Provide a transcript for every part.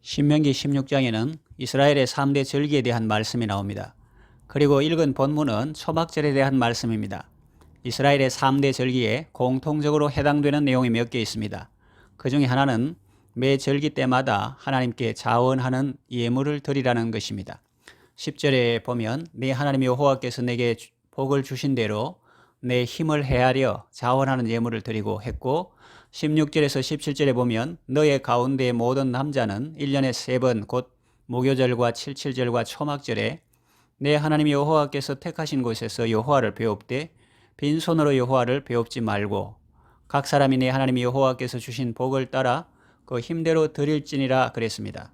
신명기 16장에는 이스라엘의 3대 절기에 대한 말씀이 나옵니다. 그리고 읽은 본문은 초막절에 대한 말씀입니다. 이스라엘의 3대 절기에 공통적으로 해당되는 내용이 몇 개 있습니다. 그 중에 하나는 매 절기 때마다 하나님께 자원하는 예물을 드리라는 것입니다. 10절에 보면 네 하나님 여호와께서 내게 복을 주신 대로 내 힘을 헤아려 자원하는 예물을 드리고 했고, 16절에서 17절에 보면 너의 가운데의 모든 남자는 1년에 3번 곧 무교절과 칠칠절과 초막절에 내 하나님 여호와께서 택하신 곳에서 여호와를 배웁되 빈손으로 여호와를 배웁지 말고 각 사람이 내 하나님 여호와께서 주신 복을 따라 그 힘대로 드릴지니라 그랬습니다.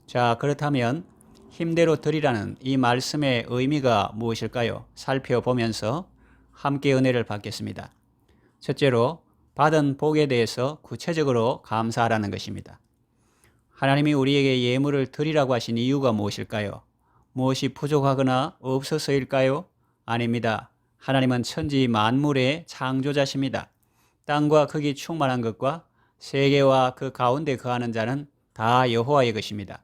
자, 그렇다면 힘대로 드리라는 이 말씀의 의미가 무엇일까요? 살펴보면서 함께 은혜를 받겠습니다. 첫째로 받은 복에 대해서 구체적으로 감사하라는 것입니다. 하나님이 우리에게 예물을 드리라고 하신 이유가 무엇일까요? 무엇이 부족하거나 없어서일까요? 아닙니다. 하나님은 천지 만물의 창조자십니다. 땅과 거기 충만한 것과 세계와 그 가운데 거하는 자는 다 여호와의 것입니다.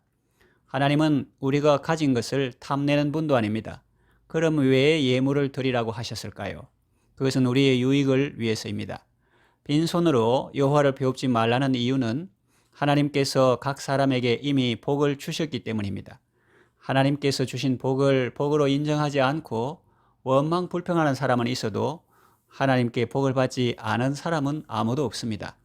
하나님은 우리가 가진 것을 탐내는 분도 아닙니다. 그럼 왜 예물을 드리라고 하셨을까요? 그것은 우리의 유익을 위해서입니다. 빈손으로 여호와를 배웁지 말라는 이유는 하나님께서 각 사람에게 이미 복을 주셨기 때문입니다. 하나님께서 주신 복을 복으로 인정하지 않고 원망 불평하는 사람은 있어도 하나님께 복을 받지 않은 사람은 아무도 없습니다.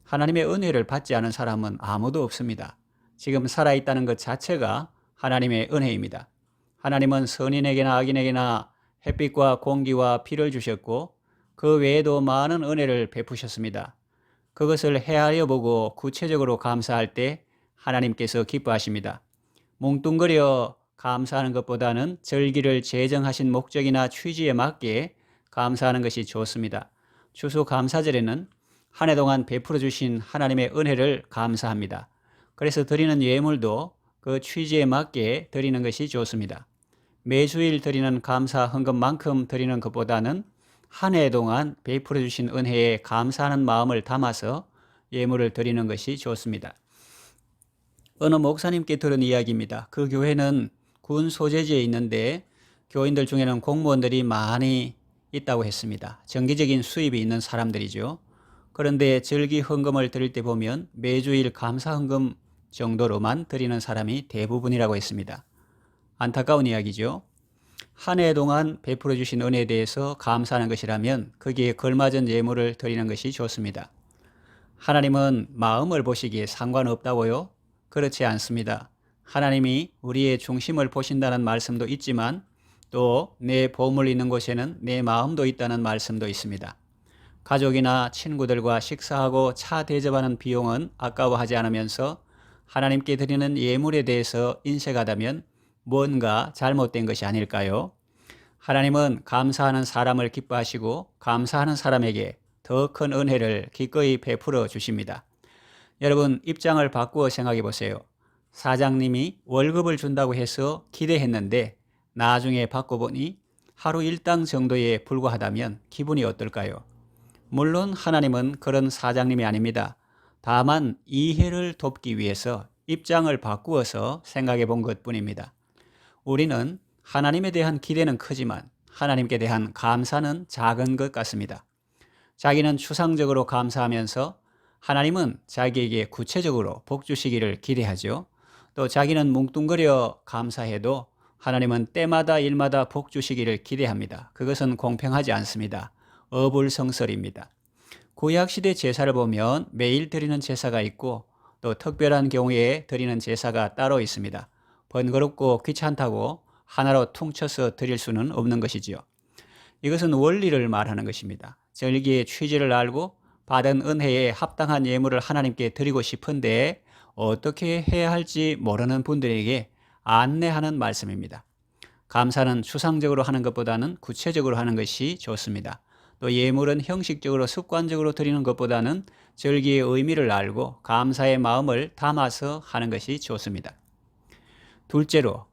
하나님의 은혜를 받지 않은 사람은 아무도 없습니다. 지금 살아있다는 것 자체가 하나님의 은혜입니다. 하나님은 선인에게나 악인에게나 햇빛과 공기와 피를 주셨고 그 외에도 많은 은혜를 베푸셨습니다. 그것을 헤아려 보고 구체적으로 감사할 때 하나님께서 기뻐하십니다. 뭉뚱그려 감사하는 것보다는 절기를 제정하신 목적이나 취지에 맞게 감사하는 것이 좋습니다. 추수감사절에는 한 해 동안 베풀어 주신 하나님의 은혜를 감사합니다. 그래서 드리는 예물도 그 취지에 맞게 드리는 것이 좋습니다. 매주일 드리는 감사 헌금만큼 드리는 것보다는 한 해 동안 베풀어 주신 은혜에 감사하는 마음을 담아서 예물을 드리는 것이 좋습니다. 어느 목사님께 들은 이야기입니다. 그 교회는 군 소재지에 있는데 교인들 중에는 공무원들이 많이 있다고 했습니다. 정기적인 수입이 있는 사람들이죠. 그런데 절기 헌금을 드릴 때 보면 매주일 감사 헌금 정도로만 드리는 사람이 대부분이라고 했습니다. 안타까운 이야기죠. 한 해 동안 베풀어 주신 은혜에 대해서 감사하는 것이라면 거기에 걸맞은 예물을 드리는 것이 좋습니다. 하나님은 마음을 보시기에 상관없다고요? 그렇지 않습니다. 하나님이 우리의 중심을 보신다는 말씀도 있지만 또 내 보물 있는 곳에는 내 마음도 있다는 말씀도 있습니다. 가족이나 친구들과 식사하고 차 대접하는 비용은 아까워하지 않으면서 하나님께 드리는 예물에 대해서 인색하다면 뭔가 잘못된 것이 아닐까요? 하나님은 감사하는 사람을 기뻐하시고 감사하는 사람에게 더 큰 은혜를 기꺼이 베풀어 주십니다. 여러분, 입장을 바꾸어 생각해 보세요. 사장님이 월급을 준다고 해서 기대했는데 나중에 바꿔보니 하루 일당 정도에 불과하다면 기분이 어떨까요? 물론 하나님은 그런 사장님이 아닙니다. 다만 이해를 돕기 위해서 입장을 바꾸어서 생각해 본 것뿐입니다. 우리는 하나님에 대한 기대는 크지만 하나님께 대한 감사는 작은 것 같습니다. 자기는 추상적으로 감사하면서 하나님은 자기에게 구체적으로 복 주시기를 기대하죠. 또 자기는 뭉뚱그려 감사해도 하나님은 때마다 일마다 복 주시기를 기대합니다. 그것은 공평하지 않습니다. 어불성설입니다. 구약시대 제사를 보면 매일 드리는 제사가 있고 또 특별한 경우에 드리는 제사가 따로 있습니다. 번거롭고 귀찮다고 하나로 퉁쳐서 드릴 수는 없는 것이지요. 이것은 원리를 말하는 것입니다. 절기의 취지를 알고 받은 은혜에 합당한 예물을 하나님께 드리고 싶은데 어떻게 해야 할지 모르는 분들에게 안내하는 말씀입니다. 감사는 추상적으로 하는 것보다는 구체적으로 하는 것이 좋습니다. 또 예물은 형식적으로 습관적으로 드리는 것보다는 절기의 의미를 알고 감사의 마음을 담아서 하는 것이 좋습니다. 둘째로,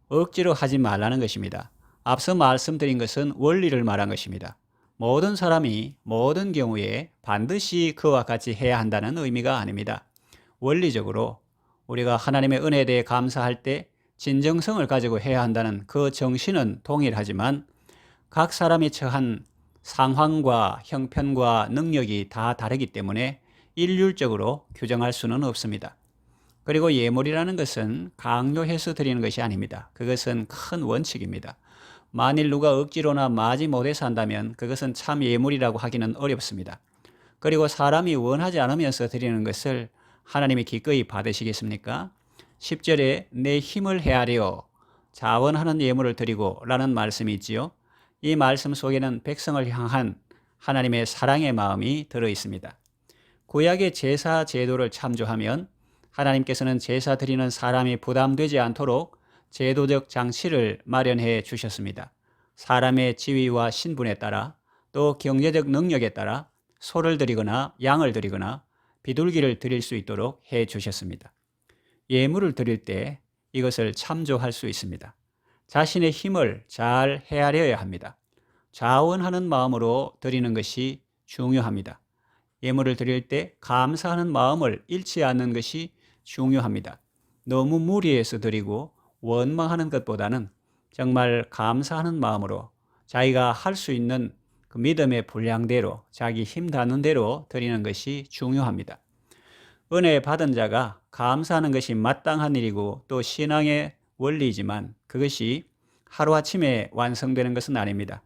억지로 하지 말라는 것입니다. 앞서 말씀드린 것은 원리를 말한 것입니다. 모든 사람이 모든 경우에 반드시 그와 같이 해야 한다는 의미가 아닙니다. 원리적으로 우리가 하나님의 은혜에 대해 감사할 때 진정성을 가지고 해야 한다는 그 정신은 동일하지만 각 사람이 처한 상황과 형편과 능력이 다 다르기 때문에 일률적으로 규정할 수는 없습니다. 그리고 예물이라는 것은 강요해서 드리는 것이 아닙니다. 그것은 큰 원칙입니다. 만일 누가 억지로나 마지 못해서 한다면 그것은 참 예물이라고 하기는 어렵습니다. 그리고 사람이 원하지 않으면서 드리는 것을 하나님이 기꺼이 받으시겠습니까? 10절에 내 힘을 헤아려 자원하는 예물을 드리고 라는 말씀이 있지요. 이 말씀 속에는 백성을 향한 하나님의 사랑의 마음이 들어 있습니다. 구약의 제사 제도를 참조하면 하나님께서는 제사 드리는 사람이 부담되지 않도록 제도적 장치를 마련해 주셨습니다. 사람의 지위와 신분에 따라 또 경제적 능력에 따라 소를 드리거나 양을 드리거나 비둘기를 드릴 수 있도록 해 주셨습니다. 예물을 드릴 때 이것을 참조할 수 있습니다. 자신의 힘을 잘 헤아려야 합니다. 자원하는 마음으로 드리는 것이 중요합니다. 예물을 드릴 때 감사하는 마음을 잃지 않는 것이 중요합니다. 너무 무리해서 드리고 원망하는 것보다는 정말 감사하는 마음으로 자기가 할 수 있는 그 믿음의 분량대로 자기 힘 닿는 대로 드리는 것이 중요합니다. 은혜 받은 자가 감사하는 것이 마땅한 일이고 또 신앙의 원리이지만 그것이 하루아침에 완성되는 것은 아닙니다.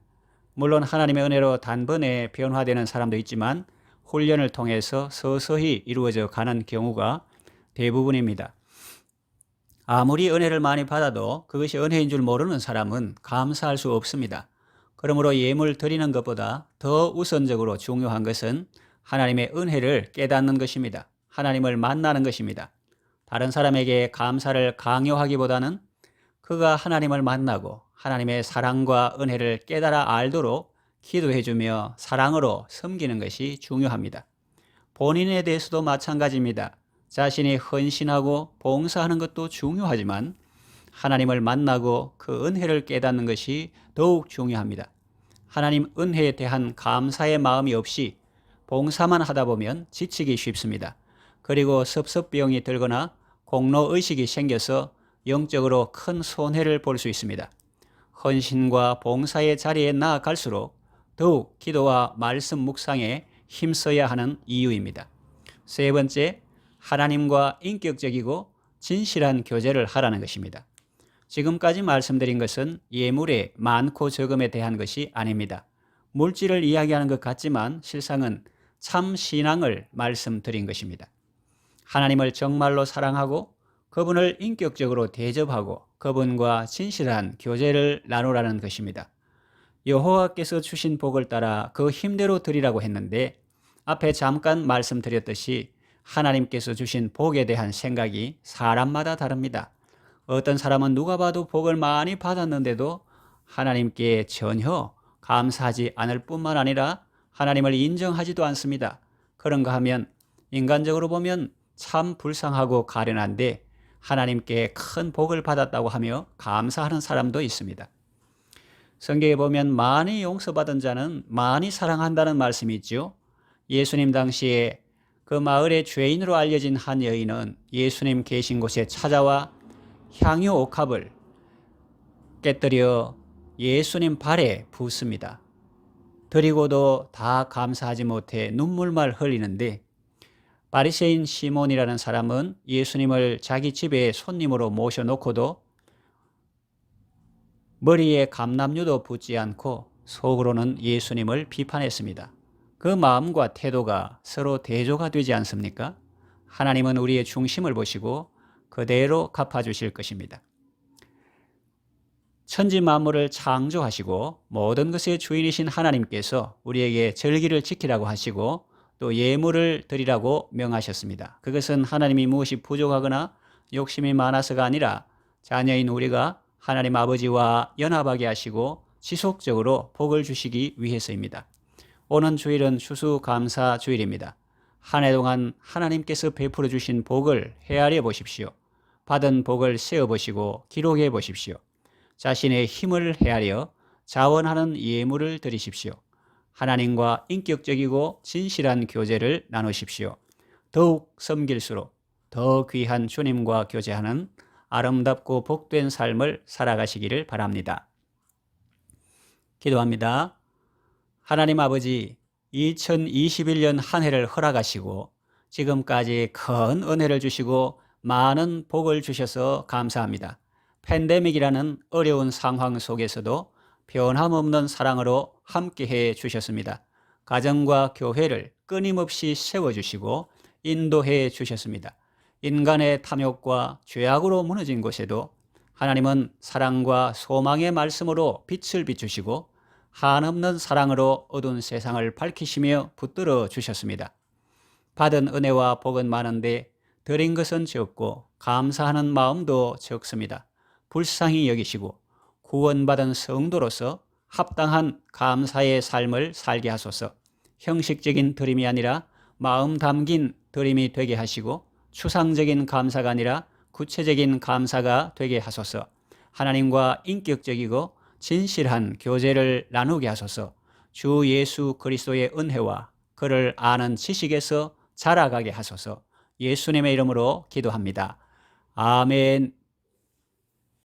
물론 하나님의 은혜로 단번에 변화되는 사람도 있지만 훈련을 통해서 서서히 이루어져 가는 경우가 대부분입니다. 아무리 은혜를 많이 받아도 그것이 은혜인 줄 모르는 사람은 감사할 수 없습니다. 그러므로 예물 드리는 것보다 더 우선적으로 중요한 것은 하나님의 은혜를 깨닫는 것입니다. 하나님을 만나는 것입니다. 다른 사람에게 감사를 강요하기보다는 그가 하나님을 만나고 하나님의 사랑과 은혜를 깨달아 알도록 기도해주며 사랑으로 섬기는 것이 중요합니다. 본인에 대해서도 마찬가지입니다. 자신이 헌신하고 봉사하는 것도 중요하지만 하나님을 만나고 그 은혜를 깨닫는 것이 더욱 중요합니다. 하나님 은혜에 대한 감사의 마음이 없이 봉사만 하다 보면 지치기 쉽습니다. 그리고 섭섭병이 들거나 공로의식이 생겨서 영적으로 큰 손해를 볼 수 있습니다. 헌신과 봉사의 자리에 나아갈수록 더욱 기도와 말씀 묵상에 힘써야 하는 이유입니다. 세 번째, 하나님과 인격적이고 진실한 교제를 하라는 것입니다. 지금까지 말씀드린 것은 예물의 많고 적음에 대한 것이 아닙니다. 물질을 이야기하는 것 같지만 실상은 참 신앙을 말씀드린 것입니다. 하나님을 정말로 사랑하고 그분을 인격적으로 대접하고 그분과 진실한 교제를 나누라는 것입니다. 여호와께서 주신 복을 따라 그 힘대로 드리라고 했는데 앞에 잠깐 말씀드렸듯이 하나님께서 주신 복에 대한 생각이 사람마다 다릅니다. 어떤 사람은 누가 봐도 복을 많이 받았는데도 하나님께 전혀 감사하지 않을 뿐만 아니라 하나님을 인정하지도 않습니다. 그런가 하면 인간적으로 보면 참 불쌍하고 가련한데 하나님께 큰 복을 받았다고 하며 감사하는 사람도 있습니다. 성경에 보면 많이 용서받은 자는 많이 사랑한다는 말씀이 있죠. 예수님 당시에 그 마을의 죄인으로 알려진 한 여인은 예수님 계신 곳에 찾아와 향유 옥합을 깨뜨려 예수님 발에 붓습니다. 드리고도 다 감사하지 못해 눈물만 흘리는데 바리새인 시몬이라는 사람은 예수님을 자기 집에 손님으로 모셔놓고도 머리에 감람유도 붓지 않고 속으로는 예수님을 비판했습니다. 그 마음과 태도가 서로 대조가 되지 않습니까? 하나님은 우리의 중심을 보시고 그대로 갚아주실 것입니다. 천지 만물을 창조하시고 모든 것의 주인이신 하나님께서 우리에게 절기를 지키라고 하시고 또 예물을 드리라고 명하셨습니다. 그것은 하나님이 무엇이 부족하거나 욕심이 많아서가 아니라 자녀인 우리가 하나님 아버지와 연합하게 하시고 지속적으로 복을 주시기 위해서입니다. 오는 주일은 추수감사 주일입니다. 한 해 동안 하나님께서 베풀어 주신 복을 헤아려 보십시오. 받은 복을 세어 보시고 기록해 보십시오. 자신의 힘을 헤아려 자원하는 예물을 드리십시오. 하나님과 인격적이고 진실한 교제를 나누십시오. 더욱 섬길수록 더 귀한 주님과 교제하는 아름답고 복된 삶을 살아가시기를 바랍니다. 기도합니다. 하나님 아버지, 2021년 한 해를 허락하시고 지금까지 큰 은혜를 주시고 많은 복을 주셔서 감사합니다. 팬데믹이라는 어려운 상황 속에서도 변함없는 사랑으로 함께해 주셨습니다. 가정과 교회를 끊임없이 세워주시고 인도해 주셨습니다. 인간의 탐욕과 죄악으로 무너진 곳에도 하나님은 사랑과 소망의 말씀으로 빛을 비추시고 한없는 사랑으로 어두운 세상을 밝히시며 붙들어 주셨습니다. 받은 은혜와 복은 많은데 드린 것은 적고 감사하는 마음도 적습니다. 불쌍히 여기시고 구원받은 성도로서 합당한 감사의 삶을 살게 하소서. 형식적인 드림이 아니라 마음 담긴 드림이 되게 하시고 추상적인 감사가 아니라 구체적인 감사가 되게 하소서. 하나님과 인격적이고 진실한 교제를 나누게 하소서. 주 예수 그리스도의 은혜와 그를 아는 지식에서 자라가게 하소서. 예수님의 이름으로 기도합니다. 아멘.